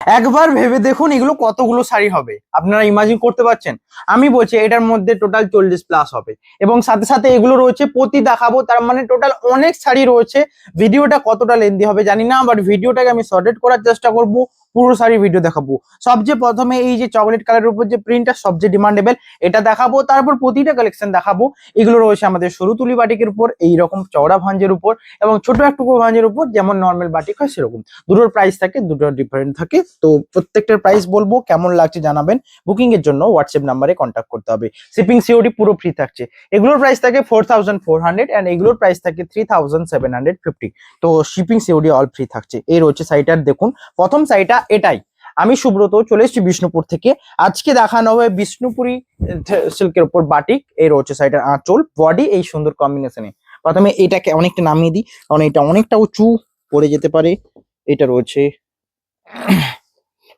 একবার ভেবে দেখুন এগুলো কতগুলো শাড়ি হবে, আপনারা ইমাজিন করতে পারছেন? আমি বলছি এটার মধ্যে টোটাল 40+ হবে, এবং সাথে সাথে এগুলো রয়েছে প্রতি দেখাবো, তার মানে টোটাল অনেক শাড়ি রয়েছে। ভিডিওটা কতটা লেন্দি হবে জানি না, বাট ভিডিওটাকে আমি শর্টেড করার চেষ্টা করব, পুরো শাড়ি ভিডিও দেখাবো। সবচেয়ে প্রথমে এই যে চকলেট কালারের উপর যে প্রিন্টটা সবচেয়ে ডিমান্ডেবল, এটা দেখাবো। তারপর প্রতিটা কালেকশন দেখাবো। এগুলো রয়েছে আমাদের সরু তুলি বাটিকের উপর, এইরকম চওড়া ভাঁজের উপর, এবং ছোট একটু ভাঁজের উপর, যেমন নর্মাল বাটিক হয় সেরকম। দুটোর প্রাইস থাকে, দুটোর ডিফারেন্ট থাকে। তো প্রত্যেকটার প্রাইস বলবো, কেমন লাগছে জানাবেন। বুকিং এর জন্য হোয়াটসঅ্যাপ নাম্বারে কন্ট্যাক্ট করতে হবে। শিপিং সিওডি পুরো ফ্রি থাকছে। এগুলোর প্রাইস থাকে 4400 এন্ড এগুলোর প্রাইস থাকে 3750। তো শিপিং সিওডি অল ফ্রি থাকছে। এই রয়েছে শাড়িটার, দেখুন প্রথম শাড়িটা এটাই। আমি সুব্রত চলে এসেছি বিষ্ণুপুর থেকে। আজকে দেখানো হবে বিষ্ণুপুরি সিল্কের উপর বাটিক। এই রয়েছে শাড়িটার আঁচল, বডি এই সুন্দর কম্বিনেশনে। প্রথমে এটাকে অনেকটা নামিয়ে দিই, কারণ এটা অনেকটা উঁচু পড়ে যেতে পারে। এটা রয়েছে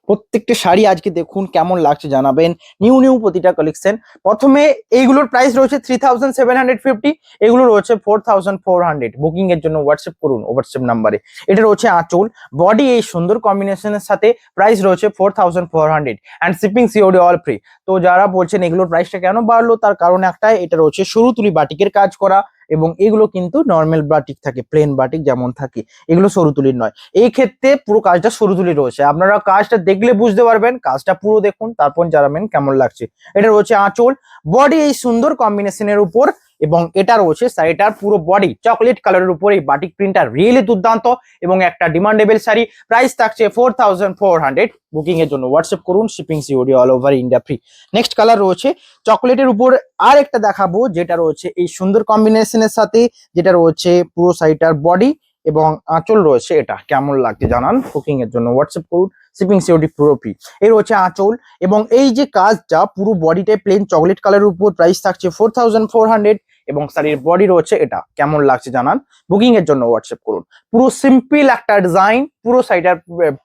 প্রত্যেকটা শাড়ি। আজকে দেখুন কেমন লাগছে জানাবেন। নিউ নিউ প্রতিটা কালেকশন। প্রথমে এইগুলোর প্রাইস রয়েছে 3750, এগুলো রয়েছে 4400। বুকিং এর জন্য হোয়াটসঅ্যাপ করুন হোয়াটসঅ্যাপ নাম্বারে। এটা রয়েছে আঁচল, বডি এই সুন্দর কম্বিনেশনের সাথে, প্রাইস রয়েছে 4400 and shipping COD all free. তো যারা বলছেন এগুলোর প্রাইসটা কেন বাড়লো, তার কারণ একটাই, এটা রয়েছে সরু তুলি বাটিকের কাজ করা, এবং এগুলো কিন্তু নর্মাল বাটিক থাকে, প্লেন বাটিক যেমন থাকে, এগুলো সরু তুলির নয়। এই ক্ষেত্রে পুরো কাজটা সরু তুলি রয়েছে। আপনারা কাজটা দেখলে বুঝতে পারবেন, কাজটা পুরো দেখুন, তারপর জানাবেন কেমন লাগছে। এটা রয়েছে আঁচল, বডি এই সুন্দর কম্বিনেশনের উপর, এবং এটা রয়েছে শাড়িটার পুরো বডি চকলেট কালারের উপর। এই বাটিক প্রিন্টটা রিয়েলি দুর্দান্ত এবং একটা ডিমান্ডেবল শাড়ি। প্রাইস থাকছে 4400। বুকিং এর জন্য হোয়াটসঅ্যাপ করুন, shipping COD all over India free. Next colour রয়েছে চকলেটের উপর আর একটা দেখাবো, যেটা রয়েছে এই সুন্দর কম্বিনেশনের সাথে, যেটা রয়েছে পুরো শাড়িটার বডি এবং আঁচল রয়েছে। এটা কেমন লাগছে জানান। বুকিং এর জন্য হোয়াটসঅ্যাপ করুন, শিপিং সিওডি পুরো ফ্রি। এই রয়েছে আঁচল, এবং এই যে কাজটা পুরো বডিটাই প্লেন চকলেট কালারের উপর। প্রাইস থাকছে 4400, এবং শাড়ির বডি রয়েছে এটা। কেমন লাগছে জানান। বুকিং এর জন্য হোয়াটসঅ্যাপ করুন। পুরো সিম্পল একটা ডিজাইন, পুরো শাড়িটার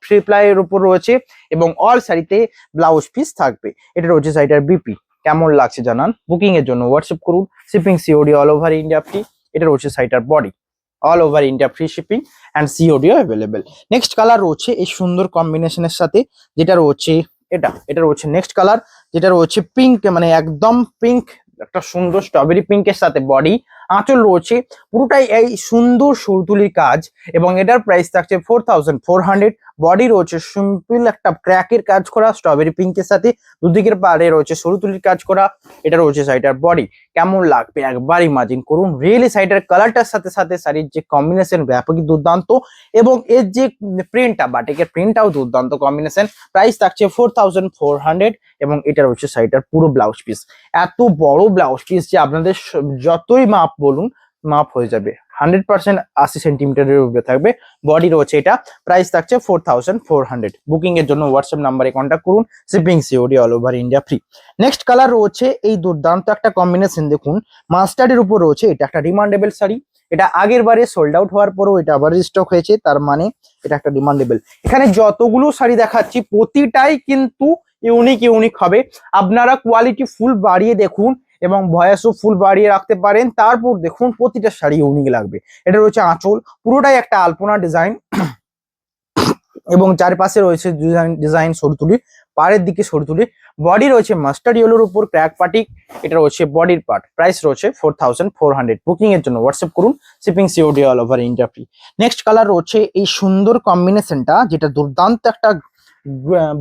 থ্রি প্লাইয়ের উপর রয়েছে, এবং অল শাড়িতে ব্লাউজ পিস থাকবে। এটা রয়েছে শাড়িটার বিপি। কেমন লাগছে জানান। বুকিং এর জন্য হোয়াটসঅ্যাপ করুন, shipping COD all over India free. এটা রয়েছে শাড়িটার body, all over India free shipping and সিওডিও অ্যাভেলেবেল। নেক্সট কালার রয়েছে এই সুন্দর কম্বিনেশনের সাথে, যেটা রয়েছে এটা রয়েছে নেক্সট কালার, যেটা রয়েছে পিঙ্ক, মানে একদম পিঙ্ক, একটা সুন্দর স্ট্রবেরি পিঙ্কের সাথে বডি। আঁচল রয়েছে পুরোটাই এই সুন্দর সুরতুলির কাজ, এবং এটার প্রাইস থাকছে 4400। বডি রয়েছে সিম্পল একটা ক্র্যাকের কাজ করা স্ট্রবেরি পিঙ্কের সাথে, দুদিকের পাড়ে রয়েছে সরুতুলির কাজ করা। এটা রয়েছে শাড়িটার বডি। কেমন লাগবে একবার ইমাজিন করুন। রিয়েলি শাড়িটার কালারটার সাথে সাথে শাড়ির যে কম্বিনেশন ব্যাপকই দুর্দান্ত, এবং এর যে প্রিন্টটা, বাটিকের প্রিন্টটাও দুর্দান্ত কম্বিনেশন। প্রাইস থাকছে 4400, এবং এটা রয়েছে শাড়িটার পুরো ব্লাউজ পিস। এত বড় ব্লাউজ পিস যে আপনাদের যতই মাপ বলুন, মাপ হয়ে যাবে। 100% 80 সেন্টিমিটারের উপরে থাকবে। বডি রয়েছে এটা। প্রাইস থাকছে 4400। বুকিং এর জন্য হোয়াটসঅ্যাপ নাম্বারে কন্ট্যাক্ট করুন, shipping COD all over India free. Next colour রয়েছে এই দুর্দান্ত একটা কম্বিনেশন, দেখুন মাস্টার্ডের উপর রয়েছে। এটা একটা ডিমান্ডেবল শাড়ি। এটা আগের বারে সোল্ড আউট হওয়ার পরও এটা আবার স্টক হয়েছে, তার মানে এটা একটা ডিমান্ডেবল। এখানে যতগুলো শাড়ি দেখাচ্ছি প্রতিটাই কিন্তু ইউনিক ইউনিক হবে। আপনারা কোয়ালিটি ফুল বাড়িয়ে দেখুন, এবং ভয়েসও ফুল বাড়িয়ে রাখতে পারেন। তারপর দেখুন প্রতিটা শাড়ি ইউনিক লাগবে। এটা রয়েছে আঁচল, পুরোটাই একটা আলপনা ডিজাইন, এবং চারপাশে রয়েছে ডিজাইন সরতুলি, পাড়ের দিকে সরতুলি। বডি রয়েছে মাস্টার্ড ইয়েলোর উপর ক্র্যাক পাটিক। এটা রয়েছে বডির পার্ট। প্রাইস রয়েছে 4400। বুকিং এর জন্য হোয়াটসঅ্যাপ করুন, shipping COD all over India free. Next colour রয়েছে এই সুন্দর কম্বিনেশনটা, যেটা দুর্দান্ত একটা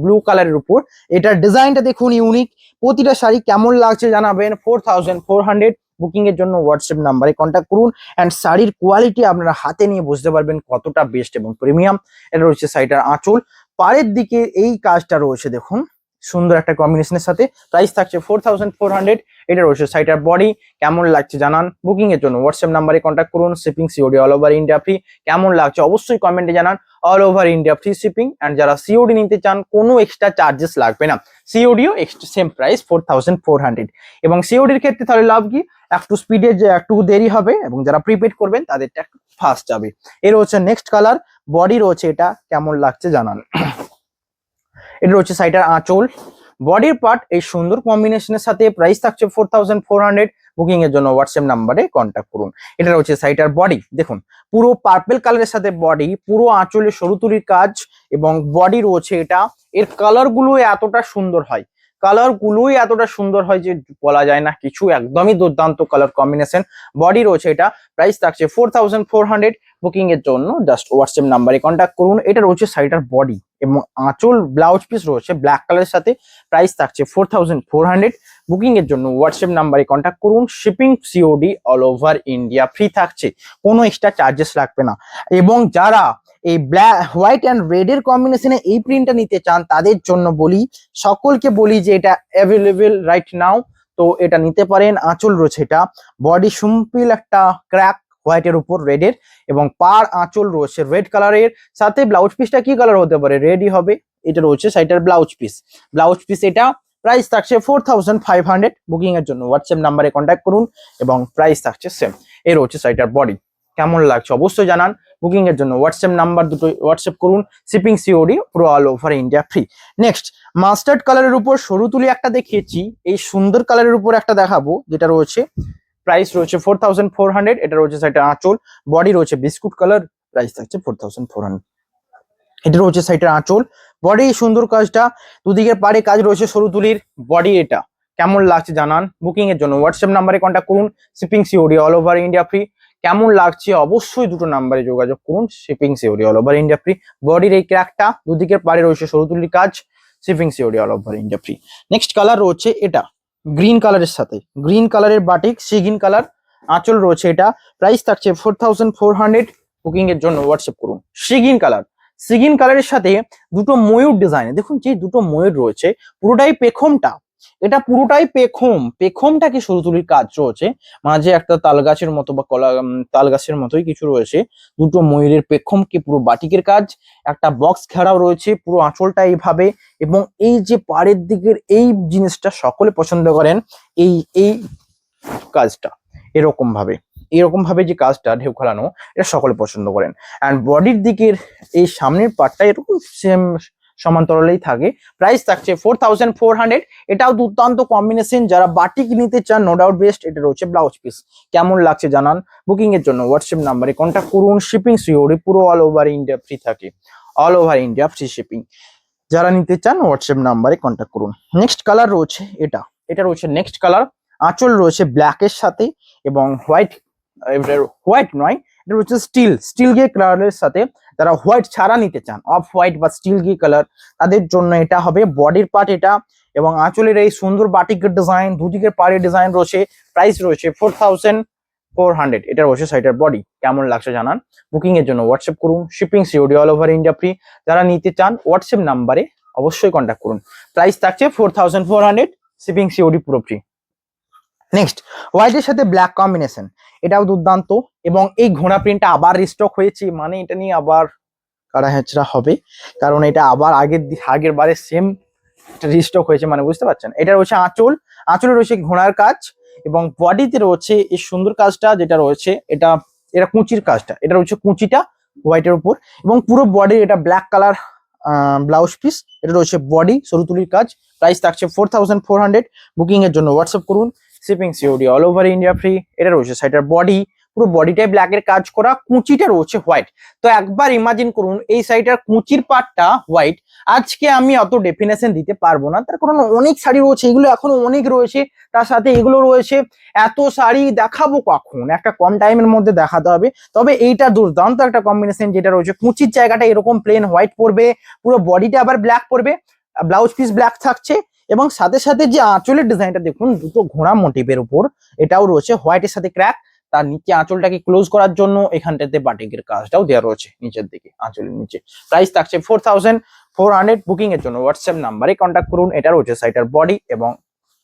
ব্লু কালারের উপর। এটার ডিজাইনটা দেখুন ইউনিক। প্রতিটা শাড়ি কেমন লাগছে জানাবেন। 4400। বুকিং এর জন্য হোয়াটসঅ্যাপ নাম্বারে কন্ট্যাক্ট করুন, অ্যান্ড শাড়ির কোয়ালিটি আপনারা হাতে নিয়ে বুঝতে পারবেন কতটা বেস্ট এবং প্রিমিয়াম। এটা রয়েছে শাড়িটার আঁচল, পাড়ের দিকে এই কাজটা রয়েছে দেখুন সুন্দর একটা কম্বিনেশনের সাথে। প্রাইস থাকছে 4400। এটা রয়েছে শাড়িটার বডি। কেমন লাগছে জানান। বুকিং এর জন্য হোয়াটসঅ্যাপ নাম্বারে কন্ট্যাক্ট করুন, shipping COD all over India free. কেমন লাগছে অবশ্যই কমেন্টে জানান। All over India free shipping, and যারা সিওডি নিতে চান কোনো এক্সট্রা চার্জেস লাগবে না। সিওডিও সেম প্রাইস 4400। এবং সিওডির ক্ষেত্রে তাহলে লাভ কি, একটু স্পিডে যে একটু দেরি হবে, এবং যারা প্রিপেড করবেন তাদেরটা একটু ফাস্ট যাবে। এর হচ্ছে নেক্সট কালার, বডি রয়েছে এটা। কেমন লাগছে জানান। এটা রয়েছে শাড়িটার আঁচল, বডির পার্ট এই সুন্দর কম্বিনেশনের সাথে। প্রাইস থাকছে 4400। বুকিং এর জন্য হোয়াটসঅ্যাপ নাম্বারে কন্ট্যাক্ট করুন। এটা রয়েছে শাড়িটার বডি, দেখুন পুরো পার্পল কালারের সাথে বডি, পুরো আঁচলে সরু তুলির কাজ, এবং বডি রয়েছে এটা। এর কালার গুলো এতটা সুন্দর হয়, কালার গুলোই এতটা সুন্দর হয় যে বলা যায় না কিছু, একদমই দুর্দান্ত কালার কম্বিনেশন। বডি রয়েছে এটা, প্রাইস থাকছে 4400। বুকিং এর জন্য জাস্ট হোয়াটসঅ্যাপ নাম্বারে কন্ট্যাক্ট করুন। এটা রয়েছে সাইডার বডি এবং আঁচল ব্লাউজ পিস রয়েছে ব্ল্যাক কালারের সাথে, প্রাইস থাকছে 4400। বুকিং এর জন্য হোয়াটসঅ্যাপ নাম্বারে কন্ট্যাক্ট করুন। Shipping COD all over India free থাকছে, কোনো এক্সট্রা চার্জেস লাগবে না। এবং যারা এই ব্ল্যাক হোয়াইট অ্যান্ড রেড এর কম্বিনেশনে এই প্রিন্টটা নিতে চান তাদের জন্য বলি, সকলকে বলি যে এটা অ্যাভেলেবেল রাইট নাও, তো এটা নিতে পারেন। আঁচল রয়েছে এটা, বডি সিম্পল একটা ক্র্যাক হোয়াইটের উপর রেডের, এবং পার আঁচল রয়েছে রেড কালারের সাথে। ব্লাউজ পিসটা কি কালার হতে পারে, রেডই হবে। এটা রয়েছে সাইডের ব্লাউজ পিস, ব্লাউজ পিস এটা, প্রাইস থাকছে 4500। বুকিং এর জন্য হোয়াটসঅ্যাপ নাম্বারে কন্ট্যাক্ট করুন এবং প্রাইস থাকছে সেম। এই রয়েছে সাইডের বডি, কেমন লাগছে অবশ্যই জানান। বুকিং এর জন্য হোয়াটসঅ্যাপ নাম্বার দুটো হোয়াটসঅ্যাপ করুন। শিপিং সিওডি পুরো all over India free. Next mustard কালারের উপর সরু তুলি একটা দেখিয়েছি, এই সুন্দর কালারের উপর একটা দেখাবো যেটা রয়েছে, প্রাইস রয়েছে 4400। এটা রয়েছে সাইডে আঁচল, বডি রয়েছে বিস্কুট কালার, প্রাইস থাকছে 4400। এটা রয়েছে সাইডের আঁচল, বডি সুন্দর কাজটা, দুদিকের পাড়ে কাজ রয়েছে সরু তুলির। বডি এটা কেমন লাগছে জানান। বুকিং এর জন্য হোয়াটসঅ্যাপ নাম্বারে কন্ট্যাক্ট করুন। Shipping COD all over India free. কেমন লাগছে অবশ্যই দুটো নাম্বারে যোগাযোগ করুন। Shipping COD all over India free. বডির এই ক্র্যাকটা, দুদিকের পাড়ে রয়েছে সরু তুলির কাজ, shipping COD all over India free. Next colour রয়েছে এটা গ্রিন কালারের সাথে, গ্রিন কালারের বাটিক সিগিন কালার, আঁচল রয়েছে এটা, প্রাইস থাকছে 4400। বুকিং এর জন্য হোয়াটসঅ্যাপ করুন। সিগিন কালার, সিগিন কালারের সাথে দুটো ময়ূর ডিজাইন, দেখুন যে দুটো ময়ূর রয়েছে, পুরোটাই পেখমটা, এটা পুরোটাই পেখম, পেখমটা কি সরু তুলির কাজ রয়েছে, মাঝে একটা তাল গাছের মতো বা কলা তাল গাছের মতোই কিছু রয়েছে, দুটো ময়ূরের পেখম কি পুরো বাটিকের কাজ, একটা বক্স ঘেরাও রয়েছে পুরো আঁচলটা এইভাবে, এবং এই যে পাড়ের দিকের এই জিনিসটা সকলে পছন্দ করেন, এই এই কাজটা এরকম ভাবে যে কাজটা ঢেউ খেলানো, এটা সকলে পছন্দ করেন। অ্যান্ড বডির দিকের এই সামনের পার্টটা এরকম সেম সমান্তরালেই থাকে, প্রাইস থাকছে 4400। এটাও দুর্দান্ত কম্বিনেশন, যারা বাটিক নিতে চান নো ডাউট বেস্ট। এটা রয়েছে ব্লাউজ পিস, কেমন লাগছে জানান। বুকিং এর জন্য হোয়াটসঅ্যাপ নাম্বারে কন্ট্যাক্ট করুন। শিপিং সিওরি পুরো অল ওভার ইন্ডিয়া ফ্রি থাকে, all over India free shipping. যারা নিতে চান হোয়াটসঅ্যাপ নাম্বারে কন্ট্যাক্ট করুন। নেক্সট কালার রয়েছে এটা, এটা রয়েছে নেক্সট কালার, আঁচল রয়েছে ব্ল্যাকের সাথে এবং হোয়াইট, হোয়াইট নয়, এটা হচ্ছে স্টিল গ্রে কালারের সাথে। যারা হোয়াইট ছাড়া নিতে চান, অফ হোয়াইট বা স্টিল গ্রে কালার, তাদের জন্য এটা হবে। বডির পার্ট এটা, এবং আঁচলের এই সুন্দর বাটিকের ডিজাইন, দুদিকের পাড়ে ডিজাইন রয়েছে, প্রাইস রয়েছে 4400। এটা রয়েছে সাইডের বডি, কেমন লাগছে জানান। বুকিং এর জন্য হোয়াটসঅ্যাপ করুন। Shipping COD all over India free. যারা নিতে চান হোয়াটসঅ্যাপ নাম্বারে অবশ্যই কন্ট্যাক্ট করুন। প্রাইস থাকছে 4400, শিপিং সিওডি পুরো ফ্রি। নেক্সট হোয়াইটের সাথে ব্ল্যাক কম্বিনেশন, এটাও দুর্দান্ত, এবং এই ঘোড়া প্রিন্টটা আবার রিস্টক হয়েছে, মানে এটা নিয়ে আবার কাড়া হেঁচড়া হবে, কারণ এটা আবার আগের বারে সেম রিস্টক হয়েছে, মানে বুঝতে পারছেন। এটা রয়েছে আঁচল, আঁচলে রয়েছে ঘোড়ার কাজ, এবং বডিতে রয়েছে এই সুন্দর কাজটা যেটা রয়েছে, এটা এটা কুচির কাজটা, এটা রয়েছে কুচিটা হোয়াইটের উপর, এবং পুরো বডি এটা ব্ল্যাক কালার ব্লাউজ পিস। এটা রয়েছে বডি সরু তুলির কাজ, প্রাইস থাকছে 4400। বুকিং এর জন্য হোয়াটসঅ্যাপ করুন। Shipping COD all over India free. এটা রয়েছে সাইডের বডি, পুরো বডিটাই ব্ল্যাকের কাজ করা, কুচিটা রয়েছে হোয়াইট। তো একবার ইমাজিন করুন এই সাইডের কুচির পার্টটা হোয়াইট। আজকে আমি অত ডেফিনেশন দিতে পারবো না, তার কারণ অনেক শাড়ি রয়েছে, এগুলো এখনো অনেক রয়েছে, তার সাথে এগুলো রয়েছে, এত শাড়ি দেখাবো কখন, একটা কম টাইমের মধ্যে দেখাতে হবে। তবে এইটা দুর্দান্ত একটা কম্বিনেশন, যেটা রয়েছে কুচির জায়গাটা এরকম প্লেন হোয়াইট পড়বে, পুরো বডিটা আবার ব্ল্যাক পড়বে, ব্লাউজ পিস ব্ল্যাক থাকছে, এবং সাথে সাথে যে আঁচলের ডিজাইনটা দেখুন দুটো ঘোড়া মোটিভের উপর, এটাও রয়েছে হোয়াইটের সাথে ক্র্যাক। তার নিচে আঁচলটাকে ক্লোজ করার জন্য এখানটাতে বাটিকের কাজটাও দেওয়া রয়েছে নিচের দিকে, আঁচলের নিচে। প্রাইস থাকছে 4400। বুকিং এর জন্য হোয়াটসঅ্যাপ নাম্বারে কন্ট্যাক্ট করুন। এটা রয়েছে সাইটার বডি এবং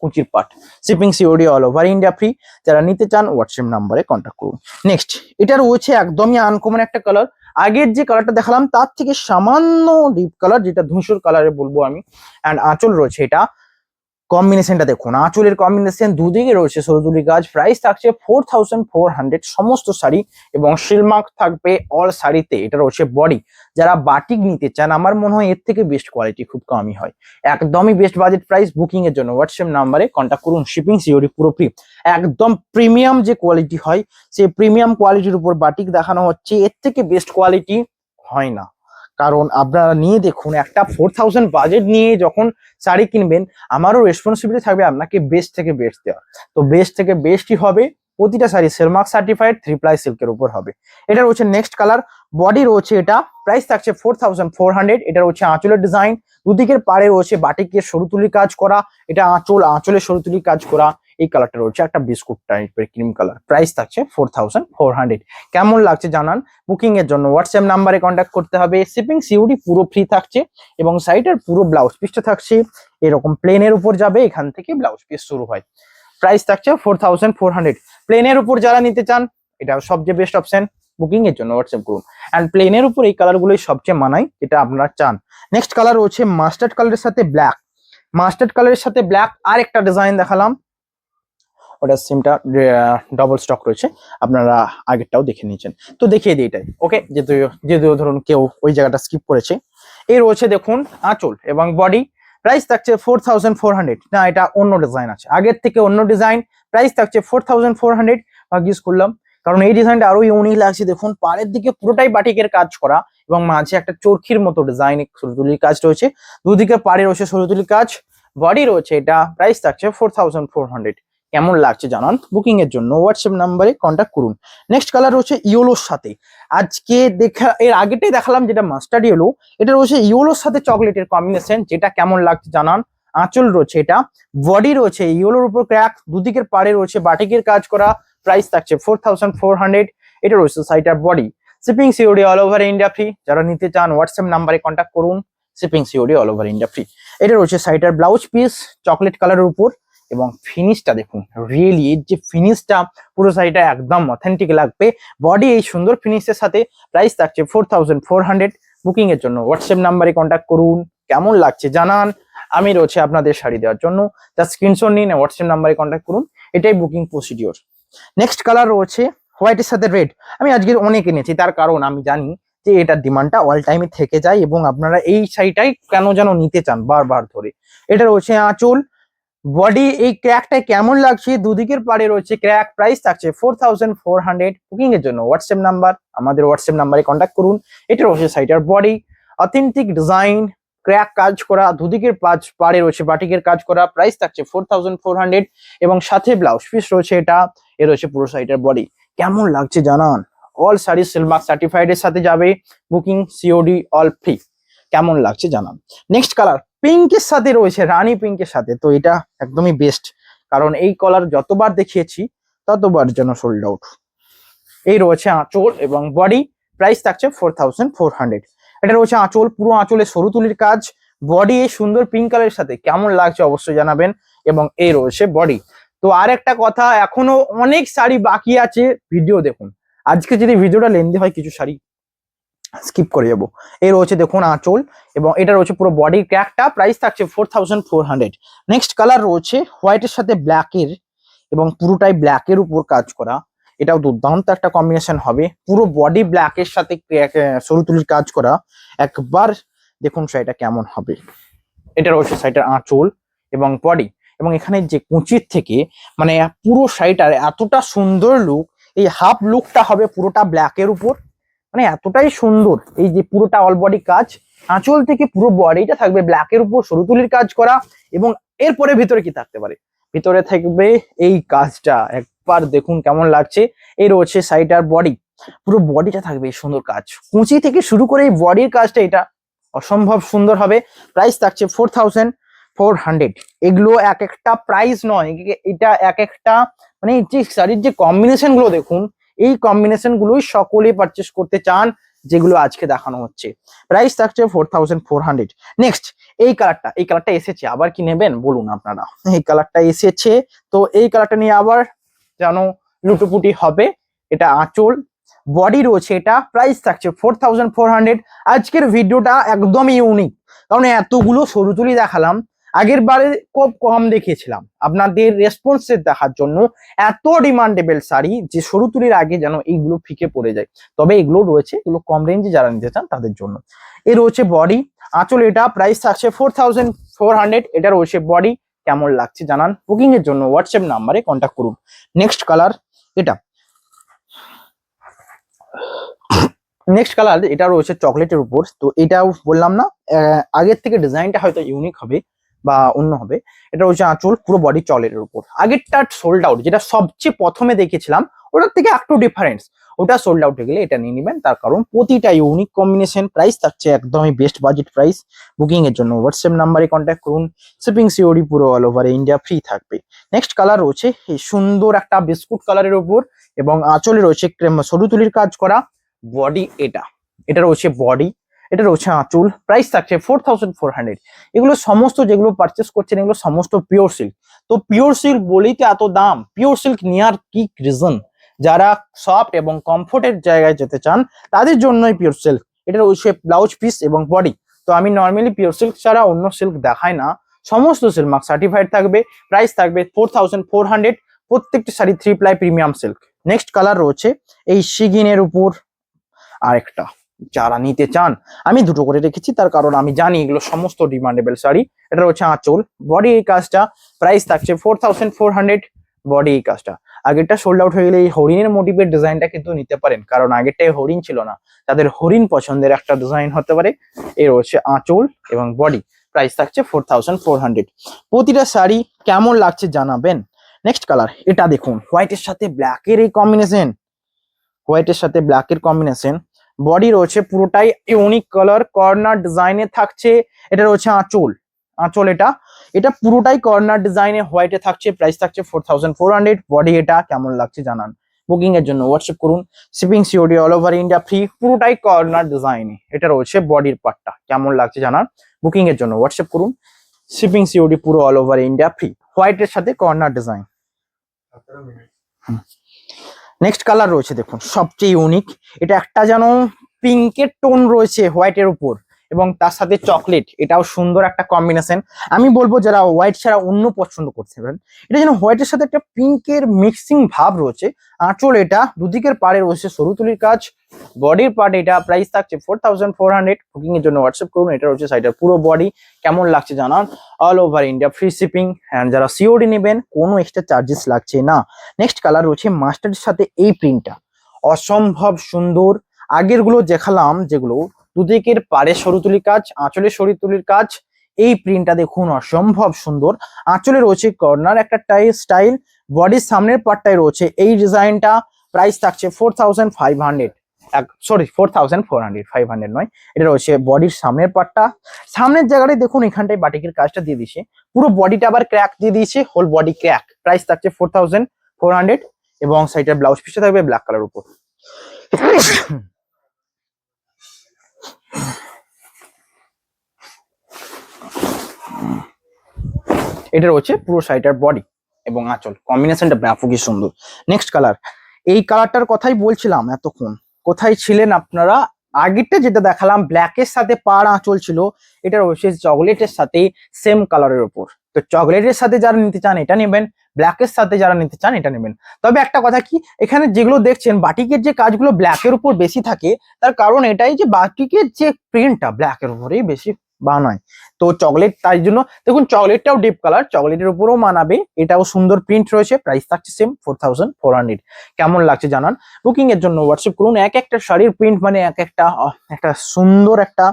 কুচির part. Shipping COD all over India free. যারা নিতে চান হোয়াটসঅ্যাপ নাম্বারে কন্ট্যাক্ট করুন। নেক্সট এটা রয়েছে একদমই আনকমন একটা কালার, আগের যে কালারটা দেখালাম তার থেকে সামান্য ডিপ কালার, যেটা ধূসর কালারে বলবো আমি। অ্যান্ড আঁচল রয়েছে এটা, কম্বিনেশনটা দেখুন, আঁচলের কম্বিনেশন দুদিকে রয়েছে সরুতুলি কাজ। প্রাইস থাকছে 4400। সমস্ত শাড়ি এবং শিলমার্ক থাকবে অল শাড়িতে। এটা রয়েছে বডি। যারা বাটিক নিতে চান, আমার মনে হয় এর থেকে বেস্ট কোয়ালিটি খুব কমই হয়, একদমই বেস্ট বাজেট প্রাইস। বুকিং এর জন্য হোয়াটসঅ্যাপ নাম্বারে কন্ট্যাক্ট করুন। শিপিং সিওরি পুরো ফ্রি। একদম প্রিমিয়াম যে কোয়ালিটি হয়, সেই প্রিমিয়াম কোয়ালিটির উপর বাটিক দেখানো হচ্ছে, এর থেকে বেস্ট কোয়ালিটি হয় না, কারণ আপনারা নিয়ে দেখুন, একটা 4000 বাজেট নিয়ে যখন শাড়ি কিনবেন, আমারও রেসপন্সিবিলিটি থাকবে আপনাকে বেস্ট থেকে বেস্ট দেওয়া। তো বেস্ট থেকে বেস্টই হবে, প্রতিটা শাড়ি সেলমার্ক সার্টিফাইড 3 প্লাই সিল্কের উপর হবে। এটা রয়েছে নেক্সট কালার, বডি রয়েছে এটা, প্রাইস থাকছে 4400। এটা রয়েছে আঁচলের ডিজাইন, দুদিকের পাড়ে রয়েছে বাটিকের সরু তুলির কাজ করা, এটা আঁচলের সরু তুলির কাজ করা। এই কালারটা রয়েছে একটা বিস্কুট টাইপের ক্রিম কালার, প্রাইস থাকছে 4400। কেমন লাগছে জানান। বুকিং এর জন্য হোয়াটসঅ্যাপ নাম্বারে কন্ট্যাক্ট করতে হবে। শিপিং সিওডি পুরো ফ্রি থাকছে এবং সাইডের পুরো ব্লাউজ পিসটা থাকছে এরকম প্লেনের উপর যাবে, এখান থেকে ব্লাউজ পিস শুরু হয়। প্রাইস থাকছে 4400। প্লেনের উপর যারা নিতে চান, এটা সবচেয়ে বেস্ট অপশন। বুকিং এর জন্য হোয়াটসঅ্যাপ করুন। অ্যান্ড প্লেনের উপর এই কালারগুলোই সবচেয়ে মানায়, যেটা আপনারা চান। নেক্সট কালার রয়েছে মাস্টার্ড কালারের সাথে ব্ল্যাক। মাস্টার্ড কালারের সাথে ব্ল্যাক আর একটা ডিজাইন দেখালাম, ওটা সিমটা ডবল স্টক রয়েছে, আপনারা আগেরটাও দেখে নিয়েছেন, তো দেখিয়ে দিই এটাই। ওকে, যেহেতু ধরুন কেউ ওই জায়গাটা স্কিপ করেছে। এই রয়েছে দেখুন আঁচল এবং বডি, প্রাইস থাকছে 4400। না, এটা অন্য ডিজাইন আছে, আগের থেকে অন্য ডিজাইন। প্রাইস থাকছে 4400। ভাগ্যিস করলাম, কারণ এই ডিজাইনটা আরো ইউনিক লাগছে। দেখুন পাড়ের দিকে পুরোটাই বাটিকের কাজ করা এবং মাঝে একটা চরখির মতো ডিজাইন সরুতুলির কাজ রয়েছে, দুদিকে পাড়ে রয়েছে সরুতুলির কাজ, বডি রয়েছে এটা। প্রাইস থাকছে 4400। কেমন লাগছে জানান। বুকিং এর জন্য হোয়াটসঅ্যাপ নাম্বারে কন্ট্যাক্ট করুন। নেক্সট কালার হচ্ছে ইয়েলোর সাথে, আজকে এর আগেটাই দেখালাম যেটা মাস্টার্ড ইয়েলো, এটা রয়েছে ইয়েলোর সাথে চকলেটের কম্বিনেশন, যেটা কেমন লাগছে জানান। আঁচল রয়েছে এটা, বডি রয়েছে ইয়েলোর উপর ক্র্যাক, দুদিকের পাড়ে রয়েছে বাটিকের কাজ করা। প্রাইস থাকছে 4400। এটা রয়েছে সাইটার body. Shipping COD all over India free. যারা নিতে চান হোয়াটসঅ্যাপ নাম্বারে কন্ট্যাক্ট করুন। Shipping COD all over India free. এটা রয়েছে সাইটার ব্লাউজ পিস চকলেট কালারের উপর, এবং ফিনিশটা দেখুন, রিয়েলি এর যে ফিনিশটা পুরো শাড়িটা একদম অথেন্টিক লাগবে। বডি এই সুন্দর ফিনিশের সাথে। প্রাইস থাকছে 4400। বুকিং এর জন্য হোয়াটসঅ্যাপ নাম্বারে কন্ট্যাক্ট করুন। কেমন লাগছে জানান। আমি রয়েছে আপনাদের শাড়ি দেওয়ার জন্য, তার স্ক্রিনশট নিন, হোয়াটসঅ্যাপ নাম্বারে কন্ট্যাক্ট করুন। এটাই বুকিং প্রসিডিওর। নেক্সট কালার রয়েছে হোয়াইটের সাথে রেড। আমি আজকে অনেক এনেছি, তার কারণ আমি জানি যে এটার ডিমান্ডটা অল টাইমে থেকে যায় এবং আপনারা এই শাড়িটাই কেন যেন নিতে চান বারবার ধরে। এটা রয়েছে আঁচল, বডি এই ক্র্যাকটা কেমন লাগছে, দুদিকের পাড়ে রয়েছে ক্র্যাক। প্রাইস থাকছে 4400। বুকিং এর জন্য হোয়াটসঅ্যাপ নাম্বার, আমাদের হোয়াটসঅ্যাপ নাম্বারে কন্ট্যাক্ট করুন। এটা রয়েছে সাইটার বডি, অথেন্টিক ডিজাইন, ক্র্যাক কাজ করা, দুদিকের পাড়ে রয়েছে বাটিকের কাজ করা। প্রাইস থাকছে 4400 এবং সাথে ব্লাউজ পিস রয়েছে এটা। এ রয়েছে পুরো সাইটার বডি। কেমন লাগছে জানান। অল শাড়ি সিলমার্ক সার্টিফাইড এর সাথে যাবে, বুকিং সিওডি অল ফ্রি। কেমন লাগছে জানান। নেক্সট কালার পিঙ্কের সাথে রয়েছে, রানী পিঙ্কের সাথে, তো এটা একদমই বেস্ট, কারণ এই কালার যতবার দেখিয়েছি ততবার যেন সোল্ড আউট। এই রয়েছে আঁচল এবং বডি, প্রাইস থাকছে 4400। এটা রয়েছে আঁচল, পুরো আঁচলে সরু তুলির কাজ, বডি এই সুন্দর পিঙ্ক কালারের সাথে। কেমন লাগছে অবশ্যই জানাবেন। এবং এই রয়েছে বডি। তো আর একটা কথা, এখনো অনেক শাড়ি বাকি আছে, ভিডিও দেখুন। আজকে যদি ভিডিওটা লেন্দি হয় কিছু শাড়ি স্কিপ করে যাবো। এই রয়েছে দেখুন আঁচল এবং এটা রয়েছে পুরো বডি ক্র্যাকটা। প্রাইস থাকছে 4400। নেক্সট কালার রয়েছে হোয়াইটের সাথে ব্ল্যাকের এবং পুরোটাই ব্ল্যাকের উপর কাজ করা। এটাও দুর্দান্ত একটা কম্বিনেশন হবে, পুরো বডি ব্ল্যাকের সাথে সরু তুলির কাজ করা। একবার দেখুন শাড়িটা কেমন হবে। এটা রয়েছে শাড়িটার আঁচল এবং বডি, এবং এখানে যে কুচির থেকে মানে পুরো শাড়িটার এতটা সুন্দর লুক। এই হাফ লুকটা হবে পুরোটা ব্ল্যাকের উপর, মানে এতটাই সুন্দর। এই যে পুরোটা অল বডি কাজ, আঁচল থেকে পুরো বডিটা থাকবে ব্ল্যাকের উপর সরু তুলির কাজ করা। এবং এরপরে ভিতরে কি থাকতে পারে, ভিতরে থাকবে এই কাজটা। একবার দেখুন কেমন লাগছে। এই রয়েছে সাইডার বডি, পুরো বডিটা থাকবে এই সুন্দর কাজ, কুচি থেকে শুরু করে এই বডির কাজটা এটা অসম্ভব সুন্দর হবে। প্রাইস থাকছে 4400। এগুলো এক একটা প্রাইস নয়, এটা এক একটা মানে যে শাড়ির যে কম্বিনেশন গুলো দেখুন, এই কম্বিনেশন গুলোই সকলে পারচেস করতে চান, যেগুলো আজকে দেখানো হচ্ছে। প্রাইস থাকছে 4400। নেক্সট এই কালারটা এসেছে, আবার কি নেবেন বলুন আপনারা। এই কালারটা এসেছে, তো এই কালারটা নিয়ে আবার যেন লুটোপুটি হবে। এটা আঁচল, বডি রয়েছে এটা। প্রাইস থাকছে 4400। আজকের ভিডিওটা একদমই ইউনিক, কারণ এতগুলো সরু তুলি দেখালাম, আগের বারে খুব কম দেখিয়েছিলাম আপনাদের রেসপন্সের দেখার জন্য। এত ডিমান্ডেবল শাড়ি যে সরু তুলির আগে যেন এইগুলো ফিকে পড়ে যায়। তবে এগুলো রয়েছে, এগুলো কম রেঞ্জে যারা নিতে চান তাদের জন্য। এ রয়েছে বডি, আঁচল এটা। প্রাইস থাকছে 4400। এটা রয়েছে বডি। কেমন লাগছে জানান। বুকিং এর জন্য হোয়াটসঅ্যাপ নাম্বারে কন্ট্যাক্ট করুন। নেক্সট কালার এটা। নেক্সট কালার এটা রয়েছে চকলেটের উপর। তো এটাও বললাম না, আগের থেকে ডিজাইনটা হয়তো ইউনিক হবে বা অন্য হবে। এটা রয়েছে আঁচল, পুরো বডি চকলেটের উপর। আগেরটা সোল্ড আউট, যেটা সবচেয়ে প্রথমে দেখেছিলাম ওটার থেকে একটু ডিফারেন্স, ওটা সোল্ড আউট হয়ে গেলে এটা নিয়ে নেবেন, তার কারণ প্রতিটা ইউনিক কম্বিনেশন। প্রাইস থাকছে একদমই বেস্ট বাজেট প্রাইস। বুকিং এর জন্য হোয়াটসঅ্যাপ নাম্বারে কন্ট্যাক্ট করুন। শিপিং সিওডি পুরো অল ওভার ইন্ডিয়া ফ্রি থাকবে। নেক্সট কালার রয়েছে এই সুন্দর একটা বিস্কুট কালারের উপর, এবং আঁচলে রয়েছে সরু তুলির কাজ করা। বডি এটা রয়েছে বডি, এটা রয়েছে আঁচল। প্রাইস থাকছে 4400। এগুলো সমস্ত যেগুলো পারচেস করছেন এগুলো সমস্ত পিওর সিল্ক। তো পিওর সিল্ক বলেই তো এত দাম। পিওর সিল্ক নেওয়ার কি রিজন? যারা সফট এবং কমফোর্টের জায়গায় যেতে চান তাদের জন্যই পিওর সিল্ক। এটা রয়েছে ব্লাউজ পিস এবং বডি। তো আমি নর্মালি পিওর সিল্ক ছাড়া অন্য সিল্ক দেখাই না, সমস্ত সিল্ক মার্ক সার্টিফাইড থাকবে। প্রাইস থাকবে 4400। প্রত্যেকটি sari 3 ply premium silk. Next colour রয়েছে এই শিগিনের উপর আরেকটা, যারা নিতে চান। আমি দুটো করে রেখেছি তার কারণ আমি জানি এগুলো সমস্ত ডিমান্ডেবল শাড়ি। এটা হচ্ছে আঁচল, বডি এই কাজটা। প্রাইস থাকছে 4400। বডি এই কাজটা। আগেরটা সোল্ড আউট হয়ে গেলে এই হরিণের মোটিভের ডিজাইনটা কিন্তু নিতে পারেন, কারণ আগেরটাই হরিণ ছিল না। তাদের হরিণ পছন্দের একটা ডিজাইন হতে পারে। এর হচ্ছে আঁচল এবং বডি। প্রাইস থাকছে 4400। প্রতিটা শাড়ি কেমন লাগছে জানাবেন। নেক্সট কালার এটা দেখুন, হোয়াইটের সাথে ব্ল্যাকের এই কম্বিনেশন, হোয়াইটের সাথে ব্ল্যাকের কম্বিনেশন। বডি রয়েছে পুরোটাই ইউনিক কালার, কর্নার ডিজাইনে থাকছে। এটা রয়েছে আঁচল, আঁচল এটা এটা পুরোটাই কর্নার ডিজাইনে হোয়াইটে থাকছে। প্রাইস থাকছে 4400। বডি এটা কেমন লাগছে জানান। বুকিং এর জন্য হোয়াটসঅ্যাপ করুন। Shipping COD all over India free. পুরোটাই কর্নার ডিজাইনে। এটা রয়েছে বডির পার্টটা, কেমন লাগছে জানান। বুকিং এর জন্য হোয়াটসঅ্যাপ করুন। শিপিং সিওডি পুরো অল ওভার ইন্ডিয়া ফ্রি। হোয়াইটের সাথে কর্নার ডিজাইন। নেক্সট কালার রয়েছে দেখুন সবচেয়ে ইউনিক। এটা একটা যেন পিঙ্কের টোন রয়েছে হোয়াইটের উপর, এবং তার সাথে চকলেট। এটাও সুন্দর একটা কম্বিনেশন। আমি বলবো যারা হোয়াইট ছাড়া অন্য পছন্দ করতে পারেন, এটা যেন হোয়াইটের সাথে একটা পিঙ্কের মিক্সিং ভাব রয়েছে। আঁচল এটা, দুদিকের পাড়ে রয়েছে সরু তুলির কাজ। বডির পার্ট এটা। প্রাইস থাকছে 4400। বুকিং এর জন্য হোয়াটসঅ্যাপ করুন। এটা হচ্ছে সাইডের পুরো বডি, কেমন লাগছে জানান। All over India free shipping. And যারা সিওডি নেবেন কোনো এক্সট্রা চার্জেস লাগছে না। নেক্সট কালার রয়েছে মাস্টার্ডের সাথে এই প্রিন্টটা, অসম্ভব সুন্দর। আগের গুলো দেখালাম যেগুলো দুদিকের পাড়ে সরু তুলির কাজ, আঁচলে সরু তুলির কাজ। এই প্রিন্টটা দেখুন অসম্ভব সুন্দর। আঁচলে রয়েছে কর্নার একটা স্টাইল। বডির সামনের পার্টটাই রয়েছে এই ডিজাইনটা। প্রাইস থাকছে 4500। সরি 4400, 500 নয়। এটা রয়েছে বডির সামনের পার্টটা। সামনের জায়গাটাই দেখুন এখানটায় বাটিকের কাজটা দিয়ে দিয়েছে। পুরো বডিটা আবার ক্র্যাক দিয়ে দিয়েছে, হোল বডি ক্র্যাক। প্রাইস থাকছে 4400। এবং সাইডের ব্লাউজ পিসটা থাকবে ব্ল্যাক কালার উপর। এটা রয়েছে পুরো শাড়িটার বডি এবং আঁচল। কম্বিনেশনটা ব্যাপকই সুন্দর। নেক্সট কালার, এই কালারটার কথাই বলছিলাম এতক্ষণ। কোথায় ছিলেন আপনারা? আগেরটা যেটা দেখালাম ব্ল্যাকের সাথে পাড় আঁচল ছিল, এটা রয়েছে চকলেটের সাথে সেম কালারের উপর। তো চকলেটের সাথে যারা নিতে চান এটা নেবেন, ব্ল্যাকের সাথে যারা নিতে চান এটা নেবেন। তবে একটা কথা কি, এখানে যেগুলো দেখছেন বাটিকের যে কাজগুলো ব্ল্যাকের উপর বেশি থাকে, তার কারণ এটাই যে বাটিকের যে প্রিন্টটা ব্ল্যাকের উপরেই বেশি বানায়। তো চকলেট, তাই জন্য দেখুন চকলেটটাও ডিপ কালার, চকলেটের উপরেও মানাবে। এটাও সুন্দর প্রিন্ট রয়েছে। প্রাইস থাকছে সেম 4400। কেমন লাগছে জানান। বুকিং এর জন্য হোয়াটসঅ্যাপ করুন। এক একটা শাড়ির প্রিন্ট মানে এক একটা একটা সুন্দর একটা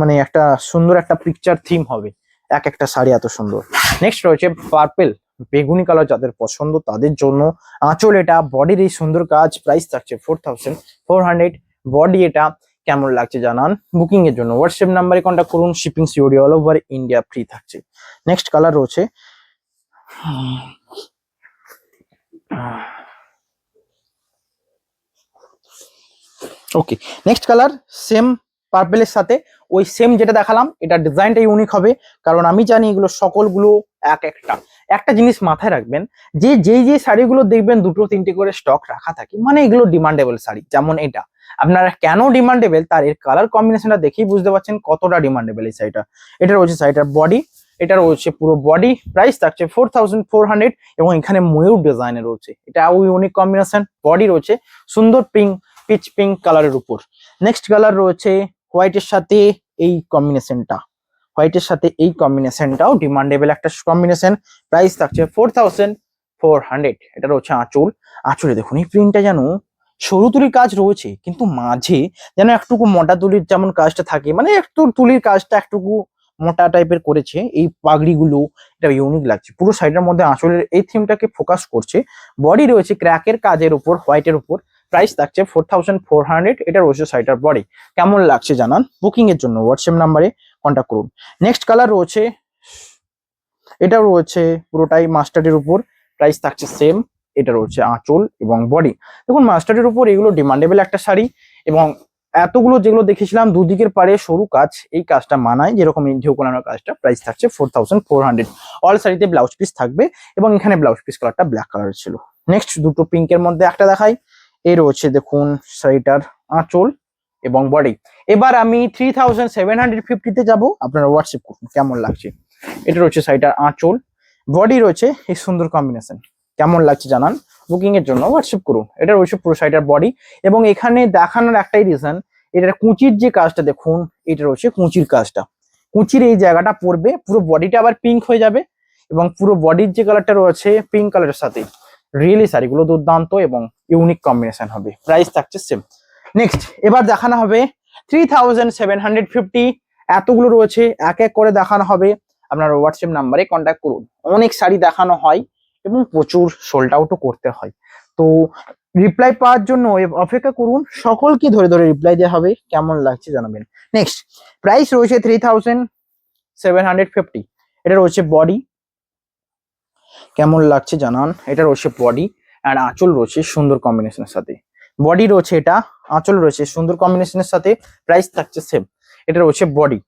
মানে একটা সুন্দর একটা পিকচার থিম হবে। এক একটা শাড়ি এত সুন্দর। নেক্সট রয়েছে পার্পেল, বেগুনি কালার যাদের পছন্দ তাদের জন্য। আঁচল এটা, বডির এই সুন্দর কাজ। প্রাইস থাকছে 4400। বডি এটা, কেমন লাগছে জানান। বুকিং এর জন্য হোয়াটসঅ্যাপ নাম্বারে কন্ট্যাক্ট করুন। Shipping COD all over India free থাকছে। নেক্সট কালার রয়েছে ওকে, নেক্সট কালার সেম পার্পেলের সাথে ওই সেম যেটা দেখালাম, এটা ডিজাইনটা ইউনিক হবে। কারণ আমি জানি এগুলো সকলগুলো একটা জিনিস মাথায় রাখবেন, যে যেই শাড়িগুলো দেখবেন দুটো তিনটে করে স্টক রাখা থাকে মানে এগুলো ডিমান্ডেবল শাড়ি। যেমন এটা আপনারা কেন ডিমান্ডেবল, তার এর কালার কম্বিনেশনটা দেখেই বুঝতে পারছেন কতটা ডিমান্ডেবল এই শাড়িটা। এটা রয়েছে শাড়িটার বডি, এটা রয়েছে পুরো বডি। প্রাইস থাকছে 4400। এবং এখানে ময়ূর ডিজাইনে রয়েছে, এটা ইউনিক কম্বিনেশন। বডি রয়েছে সুন্দর পিচ পিঙ্ক কালারের উপর। নেক্সট কালার রয়েছে হোয়াইটের সাথে এই কম্বিনেশনটা, হোয়াইটের সাথে এই কম্বিনেশনটাও ডিমান্ডেবল একটা কম্বিনেশন। প্রাইস থাকছে 4400। এটা রয়েছে আঁচল, আঁচলে দেখুন এই প্রিন্টটা যেন সরু তুলির কাজ রয়েছে, কিন্তু মাঝে যেন একটুকু মোটা তুলির যেমন কাজটা থাকে, মানে একটু তুলির কাজটা একটুকু মোটা টাইপের করেছে। এই পাগড়িগুলো এটা ইউনিক লাগছে, পুরো সাইডের মধ্যে আঁচলের এই থিমটাকে ফোকাস করছে। বডি রয়েছে ক্র্যাকের কাজের উপর, হোয়াইটের উপর। প্রাইস থাকছে 4400। এটা রয়েছে সাইডার বডি। কেমন লাগছে জানান, বুকিং এর জন্য হোয়াটসঅ্যাপ নাম্বারে কন্ট্যাক্ট করুন। নেক্সট কালার রয়েছে, এটা রয়েছে পুরোটাই মাস্টার্ডের উপর। প্রাইস থাকছে সেম। এটা রয়েছে আঁচল এবং বডি। দেখুন মাস্টার্ডের উপর এগুলো ডিমান্ডেবল একটা শাড়ি, এবং এতগুলো যেগুলো দেখেছিলাম দুদিকের পারে সরু কাজ, এই কাজটা মানায়, যেরকম ঢেউ কোলানোর কাজটা। প্রাইস থাকছে 4400। অল শাড়িতে ব্লাউজ পিস থাকবে, এবং এখানে ব্লাউজ পিস কালারটা ব্ল্যাক কালারের ছিল। নেক্সট দুটো পিঙ্কের মধ্যে একটা দেখাই। এই রয়েছে দেখুন শাড়িটার আঁচল এবং বডি। এবার আমি 3750-তে যাবো, আপনারা হোয়াটসঅ্যাপ করুন কেমন লাগছে। এটা রয়েছে শাড়িটার আঁচল, বডি রয়েছে এই সুন্দর কম্বিনেশন। কেমন লাগছে জানান, বুকিং এর জন্য হোয়াটসঅ্যাপ করুন। এটা রয়েছে পুরো শাড়িটার বডি, এবং এখানে দেখানোর একটাই রিজন, এটার কুচির যে কাজটা দেখুন, এটা রয়েছে কুচির কাজটা। কুচির এই জায়গাটা পড়বে, পুরো বডিটা আবার পিঙ্ক হয়ে যাবে, এবং পুরো বডির যে কালারটা রয়েছে পিঙ্ক কালারের সাথে। রিয়েলি শাড়িগুলো দুর্দান্ত এবং ইউনিক কম্বিনেশন হবে। প্রাইস থাকছে সেম। নেক্সট এবার দেখানো হবে 3750। এতগুলো রয়েছে, এক এক করে দেখানো হবে। আপনার হোয়াটসঅ্যাপ নাম্বারে কন্ট্যাক্ট করুন। অনেক শাড়ি দেখানো হয় এবং প্রচুর সোল্ড আউটও করতে হয়, তো রিপ্লাই পাওয়ার জন্য অপেক্ষা করুন। সকলকে ধরে ধরে রিপ্লাই দেওয়া হবে। কেমন লাগছে জানাবেন। নেক্সট প্রাইস রয়েছে 3750। এটা রয়েছে বডি। কেমন লাগছে জানান। এটা রয়েছে বডি, আর আঁচল রয়েছে সুন্দর কম্বিনেশনের সাথে। বডি রয়েছে এটা, আঁচল রয়েছে সুন্দর কম্বিনেশনের সাথে। প্রাইস থাকছে সেম। এটা রয়েছে body,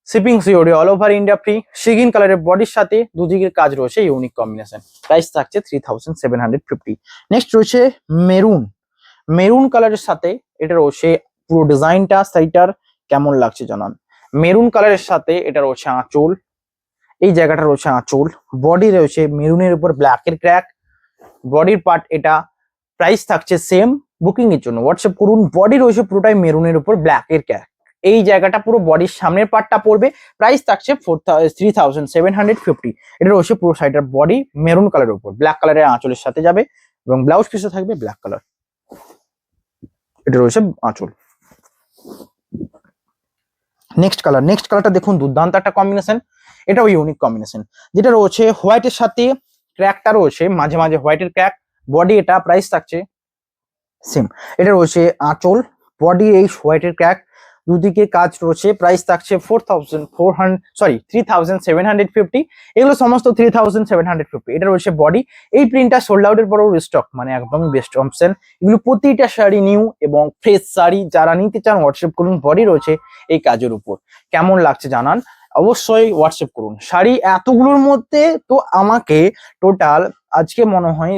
shipping COD, all over India free. সিগিন কালারের বডির সাথে দুদিকের কাজ রয়েছে ইউনিক কম্বিনেশন। প্রাইস থাকছে 3750। নেক্সট রয়েছে মেরুন, মেরুন কালারের সাথে। এটা রয়েছে পুরো ডিজাইনটা শাড়িটার। কেমন লাগছে জানান। মেরুন কালারের সাথে এটা রয়েছে আঁচল, এই জায়গাটা রয়েছে আঁচল। বডি রয়েছে মেরুনের উপর ব্ল্যাকের ক্র্যাক, বডির পার্ট এটা। প্রাইস থাকছে সেম। বুকিং এর জন্য হোয়াটসঅ্যাপ করুন। বডি রয়েছে পুরোটাই মেরুনের উপর ব্ল্যাকের ক্র্যাক, এই জায়গাটা পুরো বডির সামনের পার্টটা পড়বে। প্রাইস থাকছে 3750। এটা রয়েছে পুরো শাড়িটার বডি মেরুন কালারের উপর, ব্ল্যাক কালারের আঁচলের সাথে যাবে, এবং ব্লাউজ পিসে থাকবে ব্ল্যাক কালার। এটা রয়েছে আঁচল। নেক্সট কালার, নেক্সট কালারটা দেখুন দুর্দান্ত একটা কম্বিনেশন। এটাও ইউনিক কম্বিনেশন, যেটা রয়েছে হোয়াইটের সাথে ক্র্যাকটা রয়েছে মাঝে মাঝে হোয়াইটের ক্র্যাক। বডি এটা, প্রাইস থাকছে সেম। এটা রয়েছে আঁচল, বডি এই হোয়াইটের ক্র্যাক, দুদিকে কাজ রয়েছে। প্রাইস থাকছে 3750। এগুলো সমস্ত 3750। এটা রয়েছে বডি। এই প্রিন্টটা সোল্ড আউটের পরেও রিস্টক, মানে একদমই বেস্ট অপশন। এগুলো প্রতিটা শাড়ি নিউ এবং ফ্রেশ শাড়ি, যারা নিতে চান হোয়াটসঅ্যাপ করুন। বডি রয়েছে এই কাজের উপর। কেমন লাগছে জানান, অবশ্যই হোয়াটসঅ্যাপ করুন। শাড়ি এতগুলোর মধ্যে তো আমাকে টোটাল আজকে মনে হয়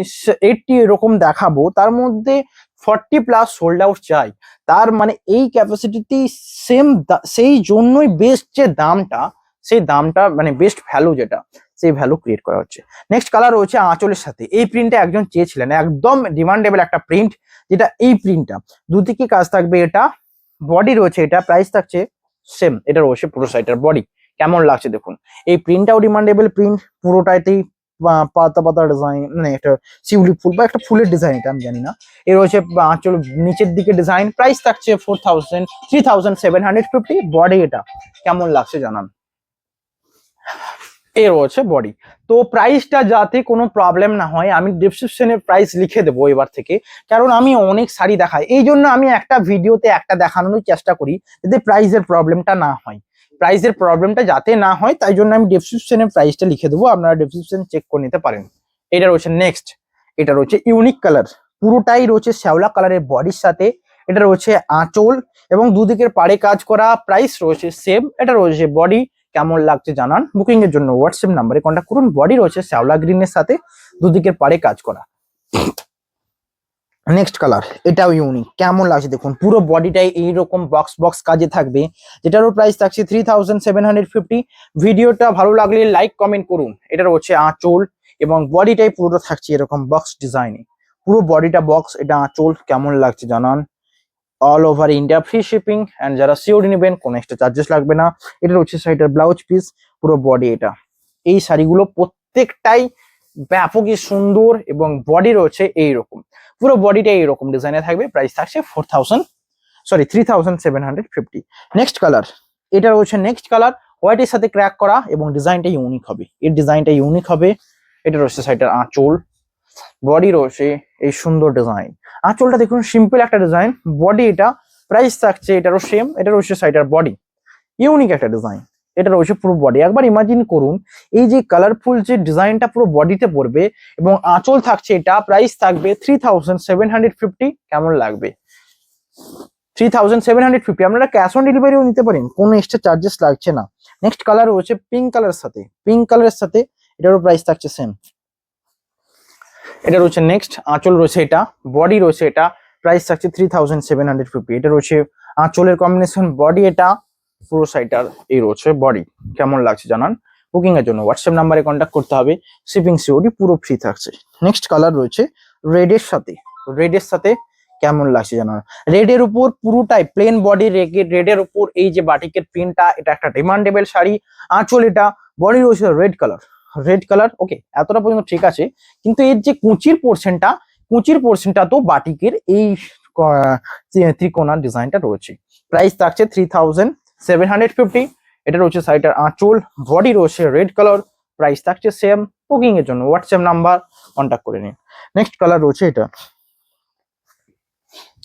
80 এরকম দেখাবো, তার মধ্যে 40+ সোল্ড আউট চাই। তার মানে এই ক্যাপাসিটিতেই সেম, সেই জন্যই বেস্ট যে দামটা, সেই দামটা মানে বেস্ট ভ্যালু যেটা, সেই ভ্যালু ক্রিয়েট করা হচ্ছে। নেক্সট কালার রয়েছে আঁচলের সাথে। এই প্রিন্টটা একজন চেয়েছিলেন, একদম ডিমান্ডেবল একটা প্রিন্ট, যেটা এই প্রিন্টটা দুদিকে কাজ থাকবে। এটা বডি রয়েছে, এটা প্রাইস থাকছে সেম। এটা রয়েছে পুরো সাইডের বডি। কেমন লাগছে দেখুন। এই প্রিন্টটাও ডিমান্ডেবল প্রিন্ট, পুরোটাইতেই পাতা পাতা ডিজাইন, মানে একটা শিউলি ফুল বা একটা ফুলের ডিজাইন, এটা আমি জানি না। এর রয়েছে আঁচল নিচের দিকে ডিজাইন। প্রাইস থাকছে 3750। বডি এটা। কেমন লাগছে জানান। এর রয়েছে বডি। তো প্রাইসটা যাতে কোনো প্রবলেম না হয়, আমি ডিসক্রিপশনে প্রাইস লিখে দেবো এবার থেকে, কারণ আমি অনেক শাড়ি দেখাই, এই জন্য আমি একটা ভিডিওতে একটা দেখানোর চেষ্টা করি, যাতে প্রাইসের প্রবলেমটা না হয়। প্রাইসের প্রবলেমটা যাতে না হয়, তাই জন্য আমি ডিসক্রিপশনে প্রাইসটা লিখে দেবো, আপনারা ডিসক্রিপশন চেক করে নিতে পারেন। এটা রয়েছে নেক্সট, এটা রয়েছে ইউনিক কালার, পুরোটাই রয়েছে শ্যাওলা কালারের বডির সাথে। এটা রয়েছে আঁচল এবং দুদিকের পাড়ে কাজ করা। প্রাইস রয়েছে সেম। এটা রয়েছে বডি। কেমন লাগছে জানান। বুকিং এর জন্য হোয়াটসঅ্যাপ নাম্বারে কন্ট্যাক্ট করুন। বডি রয়েছে শ্যাওলা গ্রিনের সাথে, দুদিকের পাড়ে কাজ করা। নেক্সট কালার, এটাও ইউনিক। কেমন লাগছে দেখুন, পুরো বডিটাই এইরকম বক্স বক্স কাজে থাকবে, যেটারও প্রাইস থাকছে 3750। ভিডিওটা ভালো লাগলে লাইক কমেন্ট করুন। এটা রয়েছে আঁচল এবং বডিটাই পুরোটা থাকছে এরকম বক্স ডিজাইনে, পুরো বডিটা বক্স। এটা আঁচল। কেমন লাগছে জানান। All over India free shipping, and যারা সিওরি নেবেন কোনো এক্সট্রা চার্জেস লাগবে না। এটা রয়েছে শাড়িটার ব্লাউজ পিস, পুরো বডি এটা। এই শাড়িগুলো প্রত্যেকটাই ব্যাপকই সুন্দর এবং বডি রয়েছে এইরকম, পুরো বডিটা এইরকম ডিজাইনে থাকবে। প্রাইস থাকছে 3750। নেক্সট কালার, এটা রয়েছে নেক্সট কালার, হোয়াইটের সাথে ক্র্যাক করা এবং ডিজাইনটা ইউনিক হবে, এর ডিজাইনটা ইউনিক হবে। এটা রয়েছে সাইডের আঁচল, বডি রয়েছে এই সুন্দর ডিজাইন। আঁচলটা দেখুন সিম্পল একটা ডিজাইন, বডি এটা প্রাইস থাকছে এটারও সেম, এটা রয়েছে সাইডের বডি, ইউনিক একটা ডিজাইন। এটা রয়েছে পুরো বডি, একবার ইমাজিন করুন এই যে কালারফুল যে ডিজাইনটা পুরো বডিতে পড়বে এবং আঁচল থাকছে, এটা প্রাইস থাকবে 3750। কেমন লাগবে? 3750। আপনারা ক্যাশ অন ডেলিভারিও নিতে পারেন, কোনো এক্সট্রা চার্জেস লাগছে না। নেক্সট কালার রয়েছে পিঙ্ক কালারের সাথে, পিঙ্ক কালারের সাথে এটারও প্রাইস থাকছে সেম। এটা রয়েছে নেক্সট, আঁচল রয়েছে এটা, বডি রয়েছে এটা, প্রাইস থাকছে 3750। এটা রয়েছে আঁচলের কম্বিনেশন, বডি এটা পুরো সাইডটার এই রয়েছে বডি। কেমন লাগছে জানান। বুকিং এর জন্য হোয়াটসঅ্যাপ নাম্বারে কন্ট্যাক্ট করতে হবে, শিপিং সিওডি পুরো ফ্রি থাকছে। নেক্সট কালার রয়েছে রেডের সাথে, রেডের সাথে কেমন লাগছে জানান। রেডের উপর পুরোটাই প্লেন বডি, রেডের উপর এই যে বাটিকের প্রিন্টটা, এটা একটা ডিমান্ডেবল শাড়ি। আঁচল এটা, বডি রয়েছে রেড কালার, রেড কালার। ওকে, এতটা পর্যন্ত ঠিক আছে, কিন্তু এর যে কুচির পোর্শনটা, কুচির পোর্শনটা তো বাটিকের এই ত্রিকোণার ডিজাইনটা রয়েছে। প্রাইস থাকছে 3750। এটা রয়েছে সাইডের আঁচল, বডি রয়েছে রেড কালার, প্রাইস থাকছে সেম। বুকিং এর জন্য হোয়াটসঅ্যাপ নাম্বার কন্ট্যাক্ট করে নিন। নেক্সট কালার রয়েছে এটা,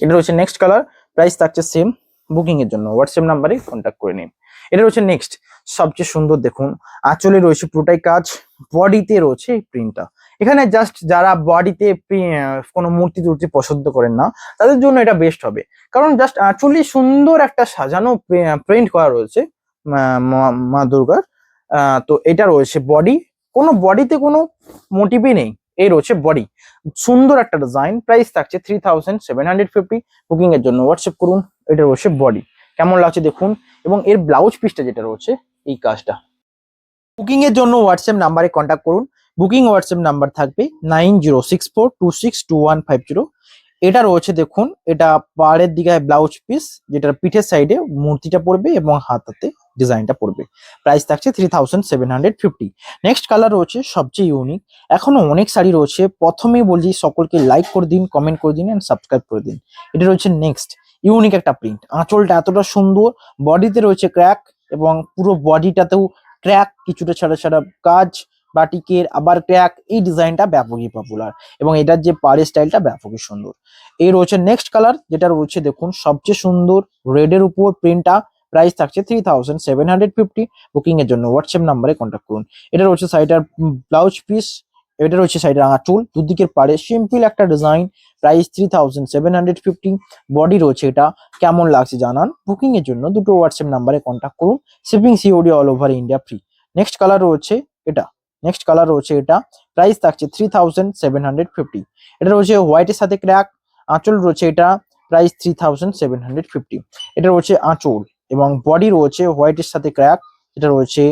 এটা রয়েছে নেক্সট কালার, প্রাইস থাকছে সেম। বুকিং এর জন্য হোয়াটসঅ্যাপ নাম্বারে কন্ট্যাক্ট করে নিন। এটা রয়েছে নেক্সট, সবচেয়ে সুন্দর দেখুন, আঁচলে রয়েছে পুরোটাই কাজ, বডিতে রয়েছে এই প্রিন্টটা। এখানে জাস্ট যারা বডিতে কোনো মূর্তি টুর্তি পছন্দ করেন না, তাদের জন্য এটা বেস্ট হবে, কারণ জাস্ট আঁচলে সুন্দর একটা সাজানো প্রিন্ট করা রয়েছে মা দুর্গার। তো এটা রয়েছে বডি, কোনো বডিতে কোনো মোটিভই নেই, এই রয়েছে বডি, সুন্দর একটা ডিজাইন। প্রাইস থাকছে 3750। বুকিং এর জন্য হোয়াটসঅ্যাপ করুন। এটা রয়েছে বডি, কেমন লাগছে দেখুন। এবং এর ব্লাউজ পিসটা যেটা রয়েছে এই কাজটা। বুকিং এর জন্য হোয়াটসঅ্যাপ নাম্বারে কন্ট্যাক্ট করুন। বুকিং হোয়াটসঅ্যাপ নাম্বার থাকবে 9064262150। এটা রয়েছে দেখুন, এটা পাড়ের দিকে ব্লাউজ পিস, যেটার পিঠের সাইডে মূর্তিটা পড়বে এবং হাতাতে ডিজাইনটা পড়বে। প্রাইস থাকছে 3750। নেক্সট কালার রয়েছে সবচেয়ে ইউনিক, এখনো অনেক শাড়ি রয়েছে। প্রথমেই বলছি সকলকে লাইক করে দিন, কমেন্ট করে দিন এন্ড সাবস্ক্রাইব করে দিন। এটা রয়েছে নেক্সট ইউনিক একটা প্রিন্ট, আঁচলটা এতটা সুন্দর, বডিতে রয়েছে ক্র্যাক এবং পুরো বডিটাতেও ক্র্যাক, কিছুটা ছাড়া ছাড়া কাজ বাটিকের, আবার ক্র্যাক। এই ডিজাইনটা ব্যাপকই পপুলার এবং এটার যে পাড়ের স্টাইলটা ব্যাপকই সুন্দর। এই রয়েছে নেক্সট কালার, যেটা রয়েছে দেখুন সবচেয়ে সুন্দর, রেডের উপর প্রিন্টটা। প্রাইস থাকছে 3750। বুকিং এর জন্য হোয়াটসঅ্যাপ নাম্বারে কন্ট্যাক্ট করুন। এটা রয়েছে সাইডের ব্লাউজ পিস, এটা রয়েছে সাইডের আঁচল, দুদিকের পাড়ে সিম্পল একটা ডিজাইন। প্রাইস 3750। বডি রয়েছে এটা, কেমন লাগছে জানান। বুকিং এর জন্য দুটো হোয়াটসঅ্যাপ নাম্বারে কন্ট্যাক্ট করুন, shipping COD all over India free. Next colour রয়েছে এটা, নেক্সট কালার রয়েছে এটা, প্রাইস থাকছে 3750। এটা রয়েছে হোয়াইটের সাথে ক্র্যাক, আঁচল রয়েছে এটা, প্রাইস 3750। এটা রয়েছে আঁচল এবং বডি রয়েছে হোয়াইটের সাথে ক্র্যাক, এটা রয়েছে,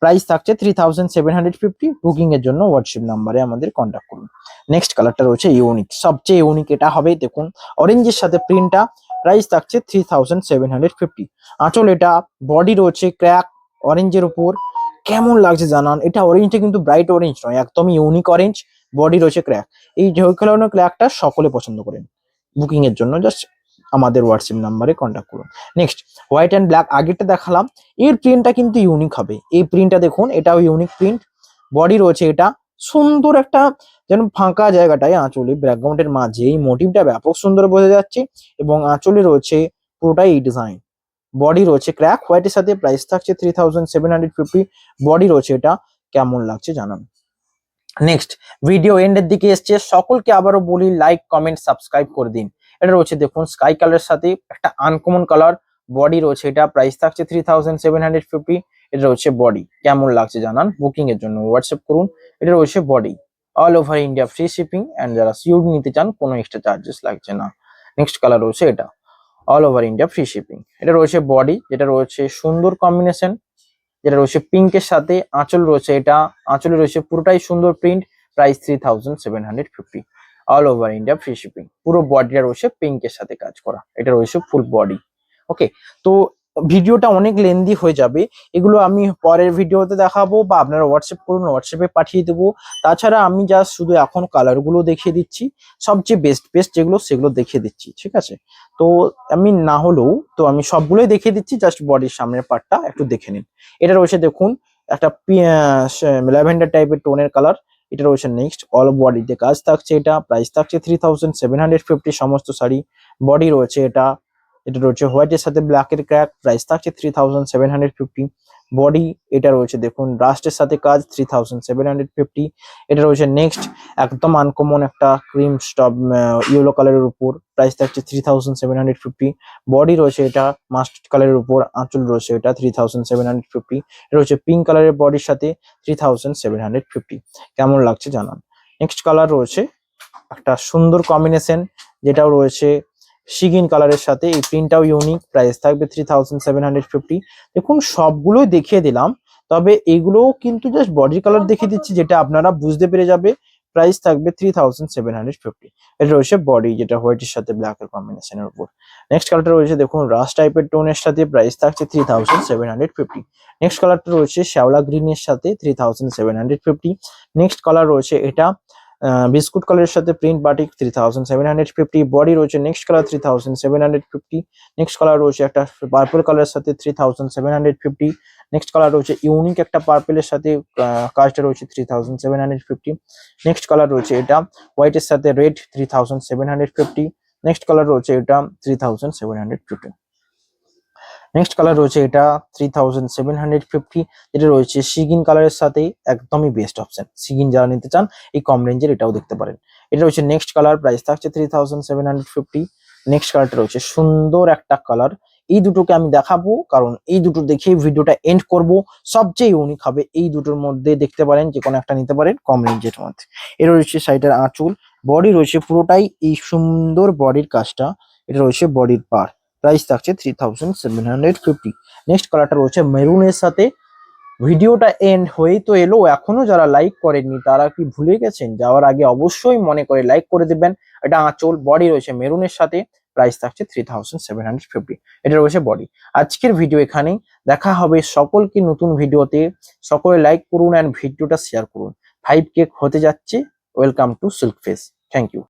প্রাইস থাকছে 3750। বুকিং এর জন্য হোয়াটসঅ্যাপ নাম্বারে আমাদের কন্ট্যাক্ট করুন। নেক্সট কালারটা রয়েছে ইউনিক, সবচেয়ে ইউনিক এটা হবে দেখুন, অরেঞ্জের সাথে প্রিন্টটা। প্রাইস থাকছে 3750। আঁচল এটা, বডি রয়েছে ক্র্যাক অরেঞ্জের উপর, কেমন লাগছে জানান। এটা অরেঞ্জটা কিন্তু ব্রাইট অরেঞ্জ নয়, একদমই ইউনিক অরেঞ্জ, বডি রয়েছে ক্র্যাক। এই ঢেউখেলানো ক্র্যাকটা সকলে পছন্দ করেন। বুকিং এর জন্য জাস্ট আমাদের হোয়াটসঅ্যাপ নাম্বারে কন্ট্যাক্ট করুন। নেক্সট হোয়াইট অ্যান্ড ব্ল্যাক, আগেরটা দেখালাম, এর প্রিন্টটা কিন্তু ইউনিক হবে। এই প্রিন্টটা দেখুন, এটাও ইউনিক প্রিন্ট, বডি রয়েছে এটা, সুন্দর একটা যেন ফাঁকা জায়গাটায় আঁচলে ব্যাকগ্রাউন্ডের মাঝে এই মোটিভটা ব্যাপক সুন্দর বোঝা যাচ্ছে এবং আঁচলে রয়েছে পুরোটাই এই ডিজাইন। বডি রয়েছে ক্র্যাক হোয়াইটের সাথে, প্রাইস থাকছে 3750। বডি রয়েছে এটা, কেমন লাগছে জানান। নেক্সট ভিডিও এন্ডের দিকে এসছে, সকলকে আবারও বলি লাইক কমেন্ট সাবস্ক্রাইব করে দিন। এটা রয়েছে দেখুন স্কাই কালারের সাথে একটা আনকমন কালার, বডি রয়েছে এটা, প্রাইস থাকছে 3750। এটা রয়েছে বডি, কেমন লাগছে জানান। বুকিং এর জন্য হোয়াটসঅ্যাপ করুন। এটা রয়েছে body, all over India free shipping and যারা সিওডি নিতে চান কোনো এক্সট্রা চার্জেস লাগছে না। নেক্সট কালার রয়েছে এটা, all over India free shipping. এটা রয়েছে বডি, যেটা রয়েছে সুন্দর কম্বিনেশন, যেটা রয়েছে পিঙ্কের সাথে, আঁচল রয়েছে এটা, আঁচলে রয়েছে পুরোটাই সুন্দর print. Price 3750। All over India free shipping. পুরো বডিটা রয়েছে পিঙ্কের সাথে কাজ করা, এটা রয়েছে ফুল বডি। ওকে, তো ভিডিওটা অনেক লেন্দি হয়ে যাবে, এগুলো আমি পরের ভিডিওতে দেখাবো বা আপনারা হোয়াটসঅ্যাপ করুন, হোয়াটসঅ্যাপে পাঠিয়ে দেবো। তাছাড়া আমি জাস্ট শুধু এখন কালারগুলো দেখিয়ে দিচ্ছি, সবচেয়ে বেস্ট বেস্ট যেগুলো সেগুলো দেখিয়ে দিচ্ছি, ঠিক আছে? তো আমি না হলেও তো আমি সবগুলোই দেখিয়ে দিচ্ছি, জাস্ট বডির সামনের পার্টটা একটু দেখে নিন। এটা রয়েছে দেখুন একটা ল্যাভেন্ডার টাইপের টোনের কালার। এটা রয়েছে নেক্সট, অল বডিতে কাজ থাকছে, এটা প্রাইস থাকছে 3750 সমস্ত শাড়ি। বডি রয়েছে এটা, এটা রয়েছে হোয়াইটের সাথে ব্ল্যাকের ক্র্যাক, প্রাইস থাকছে 3750। বডি এটা রয়েছে দেখুন রাস্টের সাথে কাজ 3750। এটা রয়েছে নেক্সট, একদম আনকমন একটা ক্রিম স্টপ ইয়েলো কালারের উপর, প্রাইস থাকছে 3750। বডি রয়েছে এটা মাস্টার্ড কালারের উপর, আঁচল রয়েছে এটা 3750। এটা রয়েছে পিঙ্ক কালারের বডির সাথে 3750। কেমন লাগছে জানান। নেক্সট কালার রয়েছে একটা সুন্দর কম্বিনেশন, যেটাও রয়েছে শিগিন কালারের সাথে, এই প্রিন্টটাও ইউনিক, প্রাইস থাকবে 3750। দেখুন সবগুলোই দেখিয়ে দিলাম, তবে এগুলোও কিন্তু জাস্ট বডি কালার দেখিয়ে দিচ্ছি, যেটা আপনারা বুঝতে পেরে যাবে। প্রাইস থাকবে 3750। এটা রয়েছে বডি, যেটা হোয়াইটের সাথে ব্ল্যাকের কম্বিনেশনের উপর। নেক্সট কালারটা রয়েছে দেখুন রাস্ট টাইপের টোনের সাথে, প্রাইস থাকছে 3750। নেক্সট কালারটা রয়েছে শ্যাওলা গ্রিনের সাথে 3750। নেক্সট কালার রয়েছে এটা বিস্কুট কালারের সাথে প্রিন্ট বাটিক 3750। বডি রয়েছে নেক্সট কালার 3750। নেক্সট কালার রয়েছে একটা পার্পল কালারের সাথে 3750। নেক্সট কালার রয়েছে ইউনিক একটা পার্পেলের সাথে, কাজটা রয়েছে 3750। নেক্সট কালার রয়েছে এটা হোয়াইটের সাথে রেড 3750। নেক্সট কালার রয়েছে এটা 3750। নেক্সট কালার রয়েছে এটা 3750। এটা রয়েছে সিগিন কালারের সাথে, একদমই বেস্ট অপশন, সিগিন যারা নিতে চান এই কম রেঞ্জের এটাও দেখতে পারেন। এটা রয়েছে নেক্সট কালার, প্রাইস থাকছে 3750। নেক্সট কালারটা রয়েছে সুন্দর একটা কালার, এই দুটোকে আমি দেখাবো কারণ এই দুটো দেখে ভিডিওটা এন্ড করব। সবচেয়ে ইউনিক হবে এই দুটোর মধ্যে, দেখতে পারেন যে কোনো একটা নিতে পারেন কম রেঞ্জের মধ্যে। এটা রয়েছে সাইডের আঁচল, বডি রয়েছে পুরোটাই এই সুন্দর বডির কাজটা। এটা রয়েছে বডির পার, প্রাইস থাকছে 3750। নেক্সট কালারটা রয়েছে মেরুনের সাথে। ভিডিওটা এন্ড হয়েই তো এলো, এখনো যারা লাইক করেননি তারা কি ভুলে গেছেন? যাওয়ার আগে অবশ্যই মনে করে লাইক করে দিবেন। এটা আঁচল, বডি রয়েছে মেরুনের সাথে, প্রাইস থাকছে 3750। এটা রয়েছে বডি। আজকের ভিডিও এখানেই, দেখা হবে সকলকে নতুন ভিডিওতে। সকলে লাইক করুন অ্যান্ড ভিডিওটা শেয়ার করুন। 5K হতে যাচ্ছে। Welcome to silk face. Thank you.